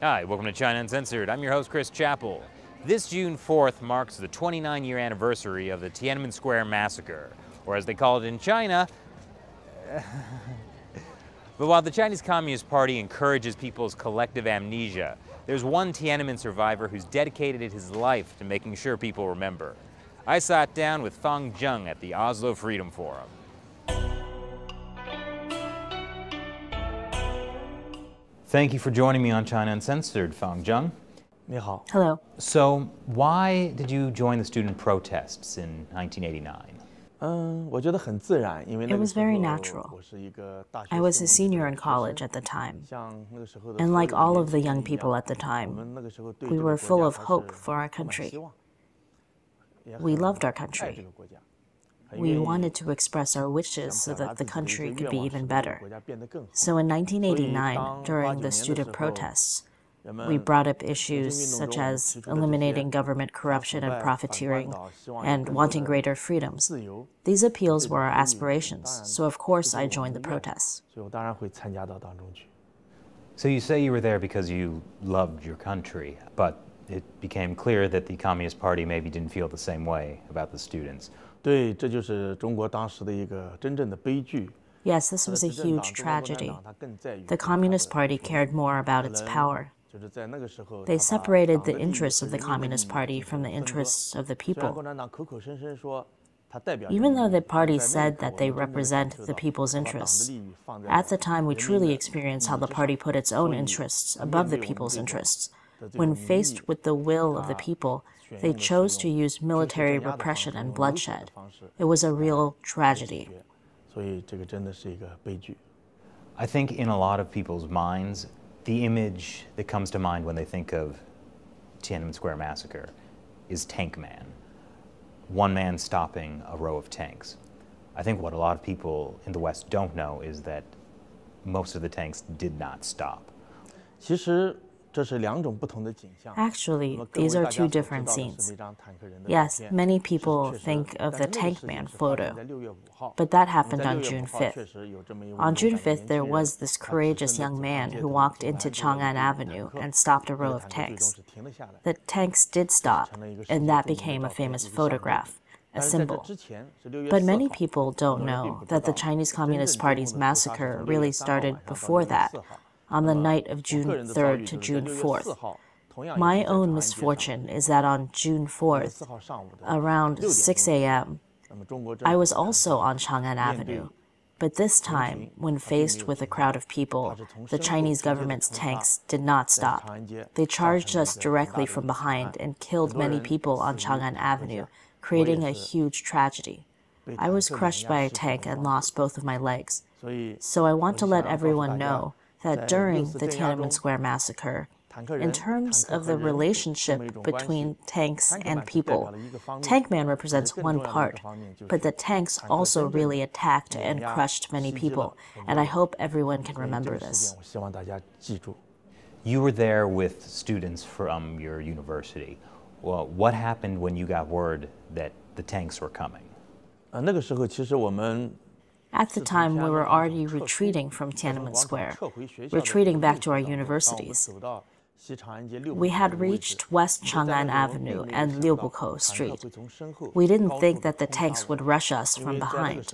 Hi, welcome to China Uncensored. I'm your host, Chris Chappell. This June 4th marks the 29-year anniversary of the Tiananmen Square massacre, or as they call it in China. But while the Chinese Communist Party encourages people's collective amnesia, there's one Tiananmen survivor who's dedicated his life to making sure people remember. I sat down with Fang Zheng은 at the Oslo Freedom Forum. Thank you for joining me on China Uncensored, Fang Zheng은. 你好。 Hello. So, why did you join the student protests in 1989? 我觉得很自然，因为 It was very natural. I was a senior in college at the time, and like all of the young people at the time, we were full of hope for our country. We loved our country. We wanted to express our wishes so that the country could be even better. So in 1989, during the student protests, we brought up issues such as eliminating government corruption and profiteering and wanting greater freedoms. These appeals were our aspirations, so of course I joined the protests. So you say you were there because you loved your country, but it became clear that the Communist Party maybe didn't feel the same way about the students. 对，这就是中国当时的一个真正的悲剧。 Yes, this was a huge tragedy. The Communist Party cared more about its power. They separated the interests of the Communist Party from the interests of the people. Even though the party said that they represent the people's interests, at the time we truly experienced how the party put its own interests above the people's interests. When faced with the will of the people, they chose to use military repression and bloodshed. It was a real tragedy. I think in a lot of people's minds, the image that comes to mind when they think of Tiananmen Square massacre is Tank Man. One man stopping a row of tanks. I think what a lot of people in the West don't know is that most of the tanks did not stop. 其实 这是两种不同的景象。 Actually, these are two different scenes. Yes, many people think of the Tank Man photo, but that happened on June 5th. On June 5th, there was this courageous young man who walked into Chang'an Avenue and stopped a row of tanks. The tanks did stop, and that became a famous photograph, a symbol. But many people don't know that the Chinese Communist Party's massacre really started before that, on the night of June 3rd to June 4th. My own misfortune is that on June 4th, around 6 a.m., I was also on Chang'an Avenue. But this time, when faced with a crowd of people, the Chinese government's tanks did not stop. They charged us directly from behind and killed many people on Chang'an Avenue, creating a huge tragedy. I was crushed by a tank and lost both of my legs. So I want to let everyone know that during the Tiananmen Square massacre, in terms of the relationship between tanks and people, Tank Man represents one part, but the tanks also really attacked and crushed many people, and I hope everyone can remember this. You were there with students from your university. Well, what happened when you got word that the tanks were coming? 那个时候其实我们 At the time, we were already retreating from Tiananmen Square, retreating back to our universities. We had reached West Chang'an Avenue and Liubukou Street. We didn't think that the tanks would rush us from behind.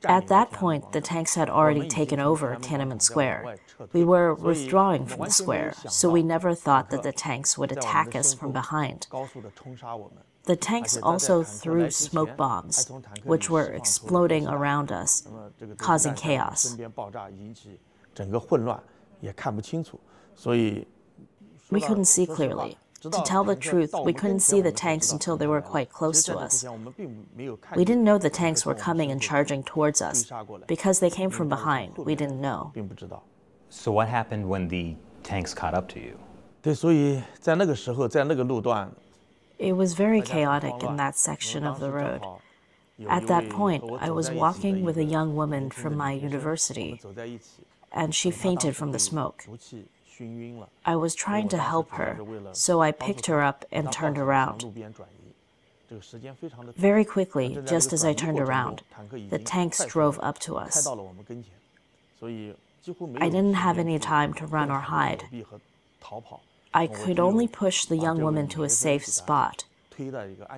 At that point, the tanks had already taken over Tiananmen Square. We were withdrawing from the square, so we never thought that the tanks would attack us from behind. The tanks also threw smoke bombs, which were exploding around us, causing chaos. We couldn't see clearly. To tell the truth, we couldn't see the tanks until they were quite close to us. We didn't know the tanks were coming and charging towards us. Because they came from behind, we didn't know. So what happened when the tanks caught up to you? 对，所以在那个时候，在那个路段， It was very chaotic in that section of the road. At that point, I was walking with a young woman from my university, and she fainted from the smoke. I was trying to help her, so I picked her up and turned around. Very quickly, just as I turned around, the tanks drove up to us. I didn't have any time to run or hide. I could only push the young woman to a safe spot,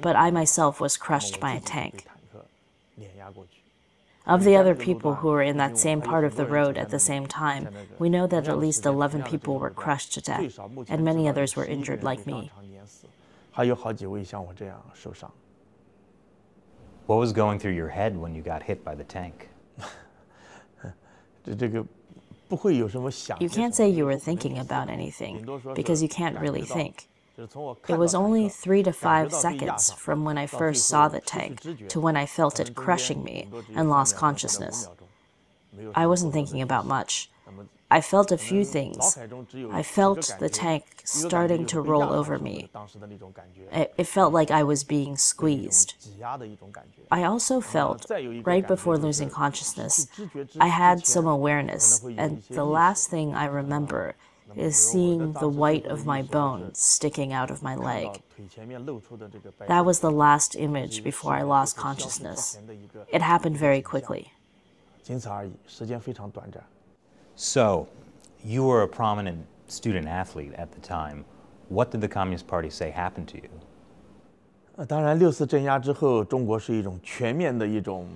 but I myself was crushed by a tank. Of the other people who were in that same part of the road at the same time, we know that at least 11 people were crushed to death, and many others were injured like me. What was going through your head when you got hit by the tank? You can't say you were thinking about anything, because you can't really think. It was only 3 to 5 seconds from when I first saw the tank to when I felt it crushing me and lost consciousness. I wasn't thinking about much. I felt a few things. I felt the tank starting to roll over me. It felt like I was being squeezed. I also felt, right before losing consciousness, I had some awareness, and the last thing I remember is seeing the white of my bone sticking out of my leg. That was the last image before I lost consciousness. It happened very quickly. So, you were a prominent student athlete at the time. What did the Communist Party say happened to you? 当然，6·4镇压之后，中国是一种全面的一种。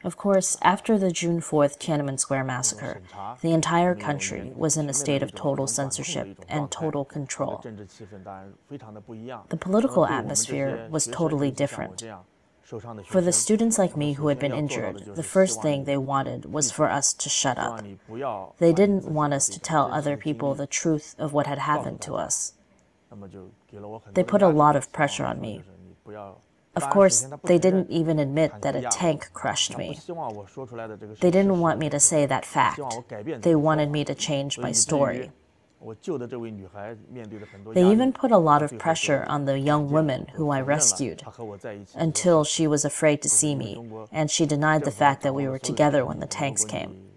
Of course, after the June 4th Tiananmen Square massacre, the entire country was in a state of total censorship and total control. The political atmosphere was totally different. For the students like me who had been injured, the first thing they wanted was for us to shut up. They didn't want us to tell other people the truth of what had happened to us. They put a lot of pressure on me. Of course, they didn't even admit that a tank crushed me. They didn't want me to say that fact. They wanted me to change my story. They even put a lot of pressure on the young woman who I rescued, until she was afraid to see me, and she denied the fact that we were together when the tanks came.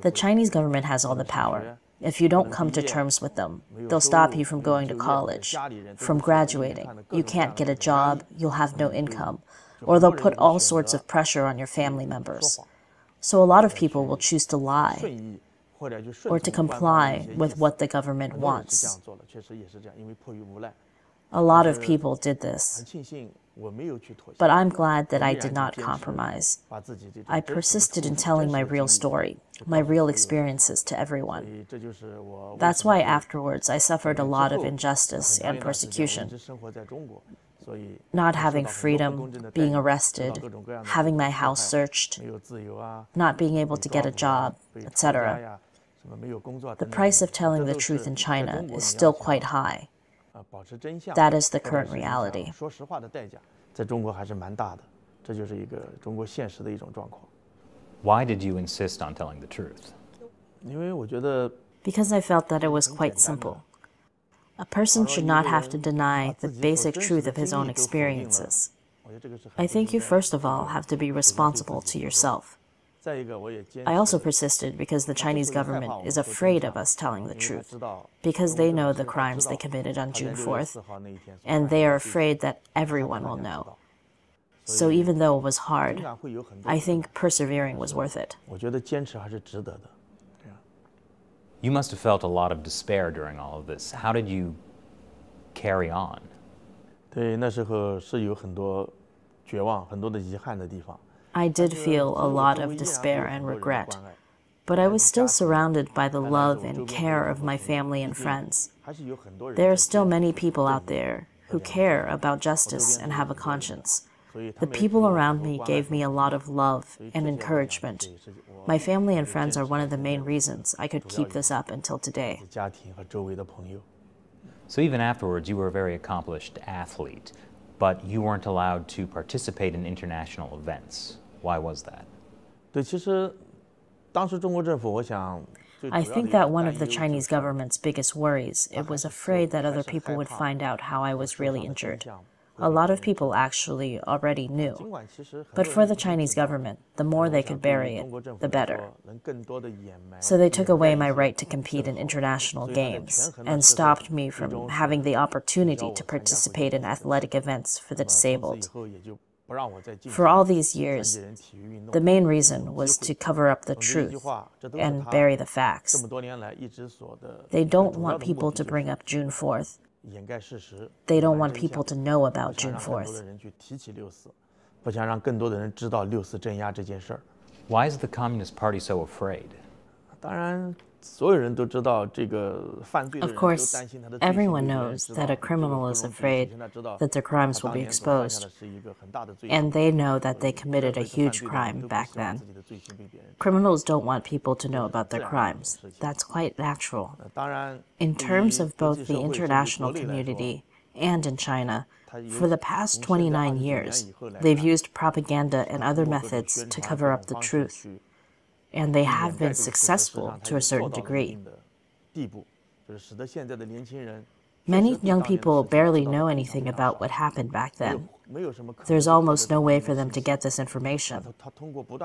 The Chinese government has all the power. If you don't come to terms with them, they'll stop you from going to college, from graduating. You can't get a job, you'll have no income, or they'll put all sorts of pressure on your family members. So a lot of people will choose to lie, or to comply with what the government wants. A lot of people did this. But I'm glad that I did not compromise. I persisted in telling my real story, my real experiences to everyone. That's why afterwards I suffered a lot of injustice and persecution. Not having freedom, being arrested, having my house searched, not being able to get a job, etc. The price of telling the truth in China is still quite high. That is the current reality. Why did you insist on telling the truth? Because I felt that it was quite simple. A person should not have to deny the basic truth of his own experiences. I think you first of all have to be responsible to yourself. I also persisted because the Chinese government is afraid of us telling the truth, because they know the crimes they committed on June 4th, and they are afraid that everyone will know. So even though it was hard, I think persevering was worth it. You must have felt a lot of despair during all of this. How did you carry on? 对，那时候是有很多绝望、很多的遗憾的地方。 I did feel a lot of despair and regret, but I was still surrounded by the love and care of my family and friends. There are still many people out there who care about justice and have a conscience. The people around me gave me a lot of love and encouragement. My family and friends are one of the main reasons I could keep this up until today. So even afterwards, you were a very accomplished athlete, but you weren't allowed to participate in international events. Why was that? I think that one of the Chinese government's biggest worries, it was afraid that other people would find out how I was really injured. A lot of people actually already knew. But for the Chinese government, the more they could bury it, the better. So they took away my right to compete in international games and stopped me from having the opportunity to participate in athletic events for the disabled. For all these years, the main reason was to cover up the truth and bury the facts. They don't want people to bring up June 4th. They don't want people to know about June 4th. Why is the Communist Party so afraid? Of course, everyone knows that a criminal is afraid that their crimes will be exposed, and they know that they committed a huge crime back then. Criminals don't want people to know about their crimes. That's quite natural. In terms of both the international community and in China, for the past 29 years, they've used propaganda and other methods to cover up the truth. And they have been successful to a certain degree. Many young people barely know anything about what happened back then. There's almost no way for them to get this information.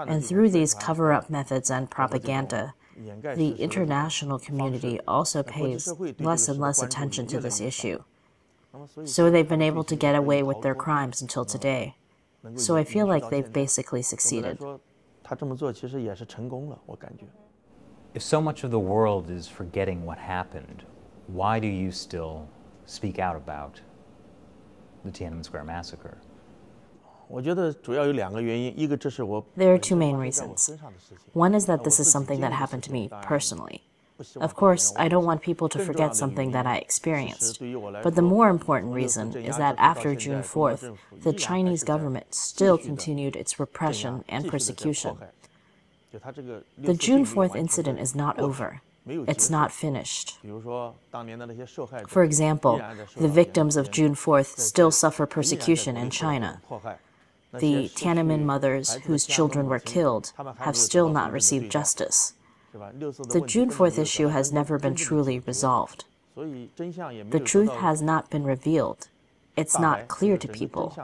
And through these cover-up methods and propaganda, the international community also pays less and less attention to this issue. So they've been able to get away with their crimes until today. So I feel like they've basically succeeded. If so much of the world is forgetting what happened, why do you still speak out about the Tiananmen Square massacre? There are two main reasons. One is that this is something that happened to me personally. Of course, I don't want people to forget something that I experienced. But the more important reason is that after June 4th, the Chinese government still continued its repression and persecution. The June 4th incident is not over. It's not finished. For example, the victims of June 4th still suffer persecution in China. The Tiananmen mothers whose children were killed have still not received justice. The June 4th issue has never been truly resolved. The truth has not been revealed. It's not clear to people.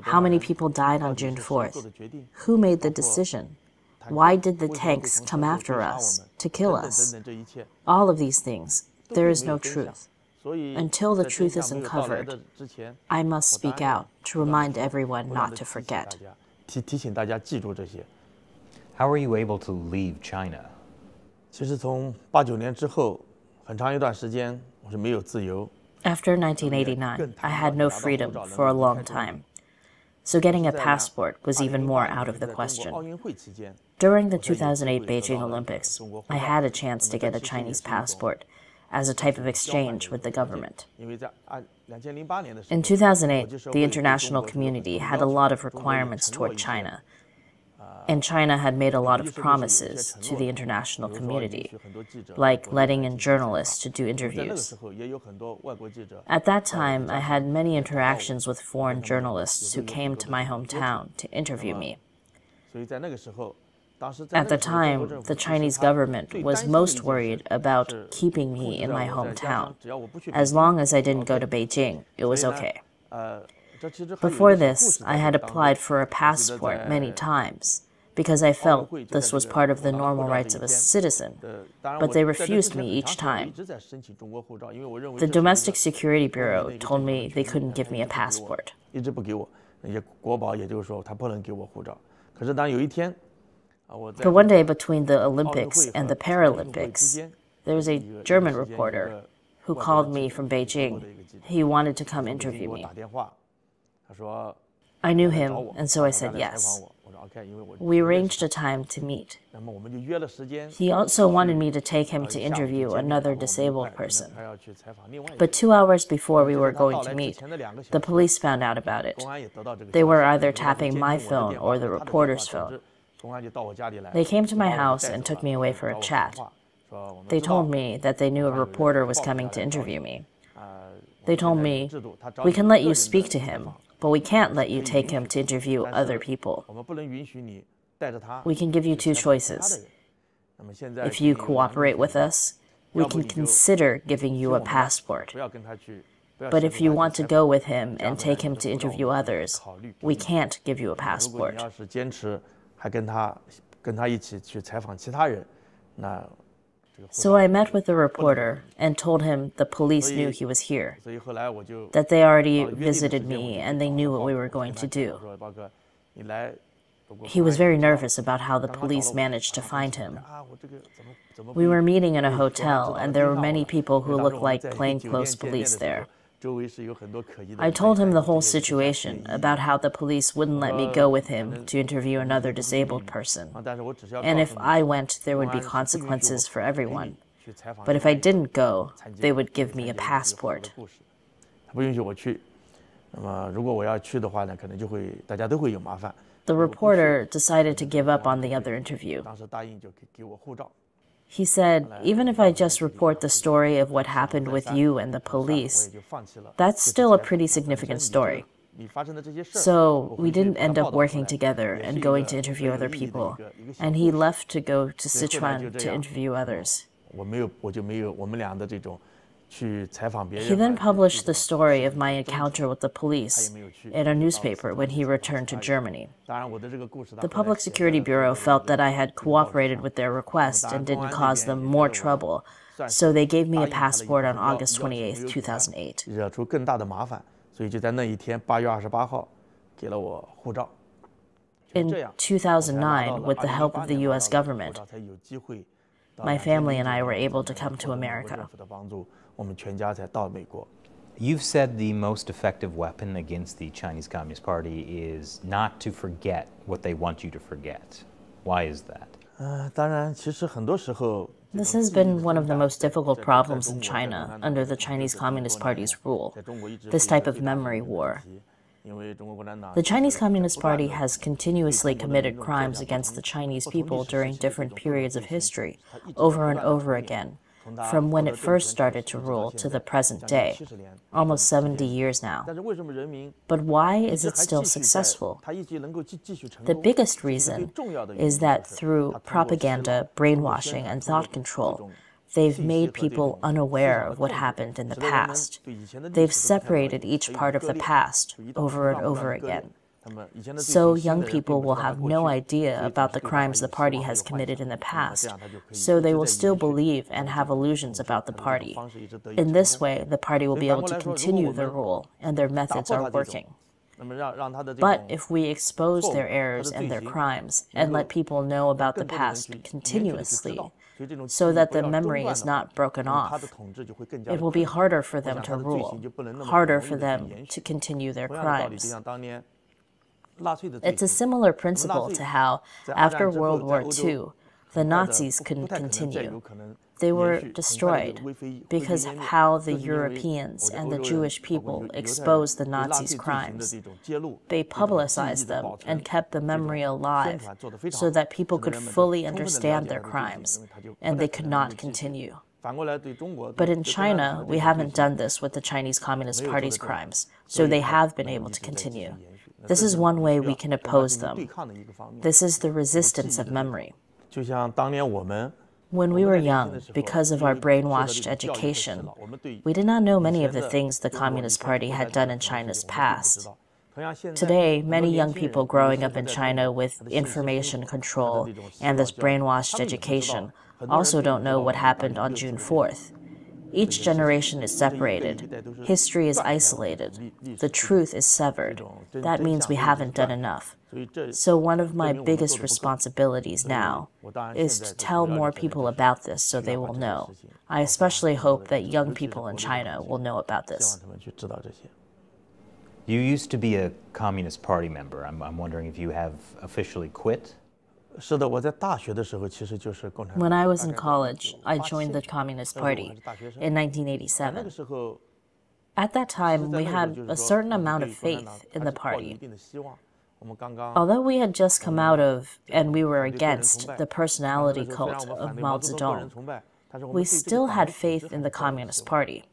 How many people died on June 4th? Who made the decision? Why did the tanks come after us to kill us? All of these things, there is no truth. Until the truth is uncovered, I must speak out to remind everyone not to forget. How are you able to leave China? After 1989, I had no freedom for a long time. So getting a passport was even more out of the question. During the 2008 Beijing Olympics, I had a chance to get a Chinese passport as a type of exchange with the government. In 2008, the international community had a lot of requirements toward China, and China had made a lot of promises to the international community, like letting in journalists to do interviews. At that time, I had many interactions with foreign journalists who came to my hometown to interview me. At the time, the Chinese government was most worried about keeping me in my hometown. As long as I didn't go to Beijing, it was okay. Before this, I had applied for a passport many times, because I felt this was part of the normal rights of a citizen, but they refused me each time. The Domestic Security Bureau told me they couldn't give me a passport. But one day between the Olympics and the Paralympics, there was a German reporter who called me from Beijing. He wanted to come interview me. I knew him, and so I said yes. We arranged a time to meet. He also wanted me to take him to interview another disabled person. But 2 hours before we were going to meet, the police found out about it. They were either tapping my phone or the reporter's phone. They came to my house and took me away for a chat. They told me that they knew a reporter was coming to interview me. They told me, "We can let you speak to him, but we can't let you take him to interview other people. We can give you two choices. If you cooperate with us, we can consider giving you a passport. But if you want to go with him and take him to interview others, we can't give you a passport." So I met with the reporter and told him the police knew he was here, that they already visited me and they knew what we were going to do. He was very nervous about how the police managed to find him. We were meeting in a hotel, and there were many people who looked like plainclothes police there. I told him the whole situation, about how the police wouldn't let me go with him to interview another disabled person. And if I went, there would be consequences for everyone. But if I didn't go, they would give me a passport. The reporter decided to give up on the other interview. He said, even if I just report the story of what happened with you and the police, that's still a pretty significant story. So we didn't end up working together and going to interview other people, and he left to go to Sichuan to interview others. He then published the story of my encounter with the police in a newspaper when he returned to Germany. The Public Security Bureau felt that I had cooperated with their request and didn't cause them more trouble, so they gave me a passport on August 28, 2008. In 2009, with the help of the U.S. government, my family and I were able to come to America. You've said the most effective weapon against the Chinese Communist Party is not to forget what they want you to forget. Why is that? This has been one of the most difficult problems in China under the Chinese Communist Party's rule, this type of memory war. The Chinese Communist Party has continuously committed crimes against the Chinese people during different periods of history, over and over again, from when it first started to rule to the present day, almost 70 years now. But why is it still successful? The biggest reason is that through propaganda, brainwashing, and thought control, they've made people unaware of what happened in the past. They've separated each part of the past over and over again. So young people will have no idea about the crimes the party has committed in the past, so they will still believe and have illusions about the party. In this way, the party will be able to continue their rule, and their methods are working. But if we expose their errors and their crimes, and let people know about the past continuously, so that the memory is not broken off, it will be harder for them to rule, harder for them to continue their crimes. It's a similar principle to how, after World War II, the Nazis couldn't continue. They were destroyed because of how the Europeans and the Jewish people exposed the Nazis' crimes. They publicized them and kept the memory alive so that people could fully understand their crimes, and they could not continue. But in China, we haven't done this with the Chinese Communist Party's crimes, so they have been able to continue. This is one way we can oppose them. This is the resistance of memory. When we were young, because of our brainwashed education, we did not know many of the things the Communist Party had done in China's past. Today, many young people growing up in China with information control and this brainwashed education also don't know what happened on June 4th. Each generation is separated. History is isolated. The truth is severed. That means we haven't done enough. So one of my biggest responsibilities now is to tell more people about this so they will know. I especially hope that young people in China will know about this. You used to be a Communist Party member. I'm wondering if you have officially quit? When I was in college, I joined the Communist Party in 1987. At that time, we had a certain amount of faith in the party. Although we had just come out of, and we were against, the personality cult of Mao Zedong, we still had faith in the Communist Party.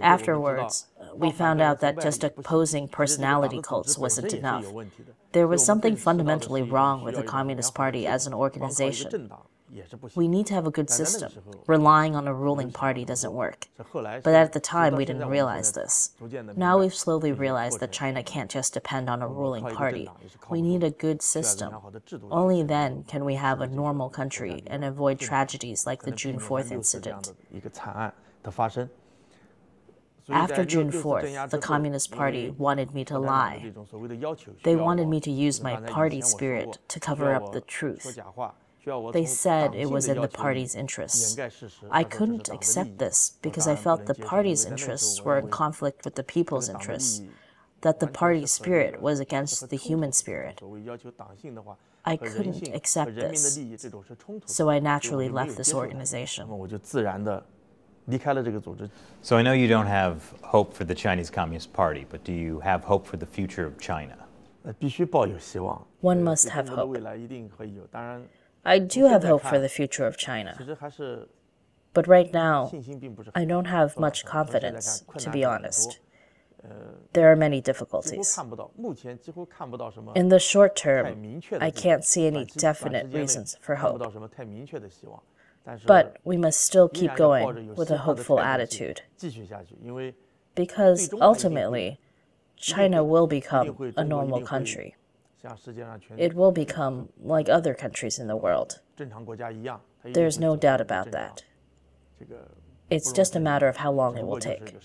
Afterwards, we found out that just opposing personality cults wasn't enough. There was something fundamentally wrong with the Communist Party as an organization. We need to have a good system. Relying on a ruling party doesn't work. But at the time, we didn't realize this. Now we've slowly realized that China can't just depend on a ruling party. We need a good system. Only then can we have a normal country and avoid tragedies like the June 4th incident. After June 4th, the Communist Party wanted me to lie. They wanted me to use my party spirit to cover up the truth. They said it was in the party's interests. I couldn't accept this because I felt the party's interests were in conflict with the people's interests, that the party spirit was against the human spirit. I couldn't accept this, so I naturally left this organization. So I know you don't have hope for the Chinese Communist Party, but do you have hope for the future of China? One must have hope. I do have hope for the future of China. But right now, I don't have much confidence, to be honest. There are many difficulties. In the short term, I can't see any definite reasons for hope. But we must still keep going with a hopeful attitude. Because ultimately, China will become a normal country. It will become like other countries in the world. There's no doubt about that. It's just a matter of how long it will take.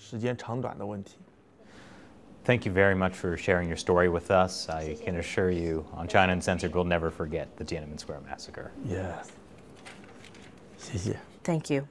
Thank you very much for sharing your story with us. I can assure you, on China Uncensored, we'll never forget the Tiananmen Square massacre. Yes. 谢谢. Thank you.